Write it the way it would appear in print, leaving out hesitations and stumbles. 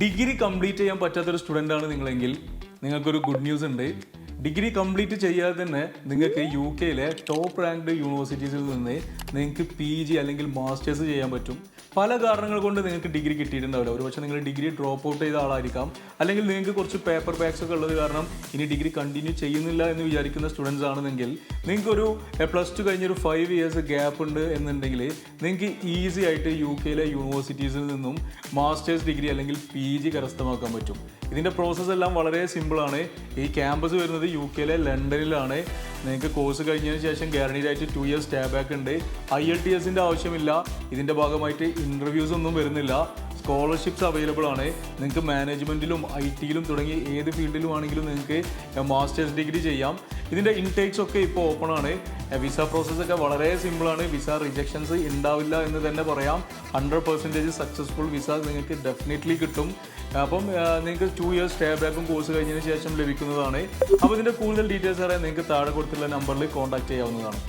Degree complete ചെയ്യാൻ പറ്റാത്തൊരു student ആണ് നിങ്ങളെങ്കിൽ നിങ്ങൾക്കൊരു ഗുഡ് ന്യൂസ് ഉണ്ട്. ഡിഗ്രി കംപ്ലീറ്റ് ചെയ്യാതെ തന്നെ നിങ്ങൾക്ക് യു കെയിലെ ടോപ്പ് റാങ്ക്ഡ് യൂണിവേഴ്സിറ്റീസിൽ നിന്ന് നിങ്ങൾക്ക് PG അല്ലെങ്കിൽ മാസ്റ്റേഴ്സ് ചെയ്യാൻ പറ്റും. പല കാരണങ്ങൾ കൊണ്ട് നിങ്ങൾക്ക് ഡിഗ്രി കിട്ടിയിട്ടുണ്ടാവില്ല. ഒരുപക്ഷെ നിങ്ങൾ ഡിഗ്രി ഡ്രോപ്പ് ഔട്ട് ചെയ്ത ആളായിരിക്കാം, അല്ലെങ്കിൽ നിങ്ങൾക്ക് കുറച്ച് പേപ്പർ ബാക്സ് ഒക്കെ ഉള്ളത് കാരണം ഇനി ഡിഗ്രി കണ്ടിന്യൂ ചെയ്യുന്നില്ല എന്ന് വിചാരിക്കുന്ന സ്റ്റുഡൻസ് ആണെന്നെങ്കിൽ നിങ്ങൾക്കൊരു +2 കഴിഞ്ഞൊരു 5 years ഗ്യാപ്പ് ഉണ്ട് എന്നുണ്ടെങ്കിൽ നിങ്ങൾക്ക് ഈസി ആയിട്ട് യു കെയിലെ യൂണിവേഴ്സിറ്റീസിൽ നിന്നും മാസ്റ്റേഴ്സ് ഡിഗ്രി അല്ലെങ്കിൽ PG കരസ്ഥമാക്കാൻ പറ്റും. ഇതിൻ്റെ പ്രോസസ്സ് എല്ലാം വളരെ സിമ്പിളാണ്. ഈ ക്യാമ്പസ് വരുന്നത് യു കെയിലെ ലണ്ടനിലാണ്. നിങ്ങൾക്ക് കോഴ്സ് കഴിഞ്ഞതിന് ശേഷം ഗ്യാരണ്ടീഡ് ആയിട്ട് 2 years സ്റ്റേ ബാക്ക് ഉണ്ട്. IELTSൻ്റെ ആവശ്യമില്ല. ഇതിൻ്റെ ഭാഗമായിട്ട് ഇൻ്റർവ്യൂസ് ഒന്നും വരുന്നില്ല. സ്കോളർഷിപ്സ് അവൈലബിൾ ആണ്. നിങ്ങൾക്ക് മാനേജ്മെൻറ്റിലും IT-യിലും തുടങ്ങി ഏത് ഫീൽഡിലും ആണെങ്കിലും നിങ്ങൾക്ക് മാസ്റ്റേഴ്സ് ഡിഗ്രി ചെയ്യാം. ഇതിൻ്റെ ഇൻടേക്സ് ഒക്കെ ഇപ്പോൾ ഓപ്പൺ ആണ്. വിസ പ്രോസസ്സൊക്കെ വളരെ സിമ്പിളാണ്. വിസ റിജക്ഷൻസ് ഉണ്ടാവില്ല എന്ന് തന്നെ പറയാം. 100% സക്സസ്ഫുൾ വിസ നിങ്ങൾക്ക് ഡെഫിനറ്റ്ലി കിട്ടും. അപ്പം നിങ്ങൾക്ക് 2 years സ്റ്റേ ബാക്കും കോഴ്സ് കഴിഞ്ഞതിന് ശേഷം ലഭിക്കുന്നതാണ്. അപ്പോൾ ഇതിൻ്റെ കൂടുതൽ ഡീറ്റെയിൽസ് അറിയാൻ നിങ്ങൾക്ക് താഴെ കൊടുത്തുള്ള നമ്പറിൽ കോൺടാക്ട് ചെയ്യാവുന്നതാണ്.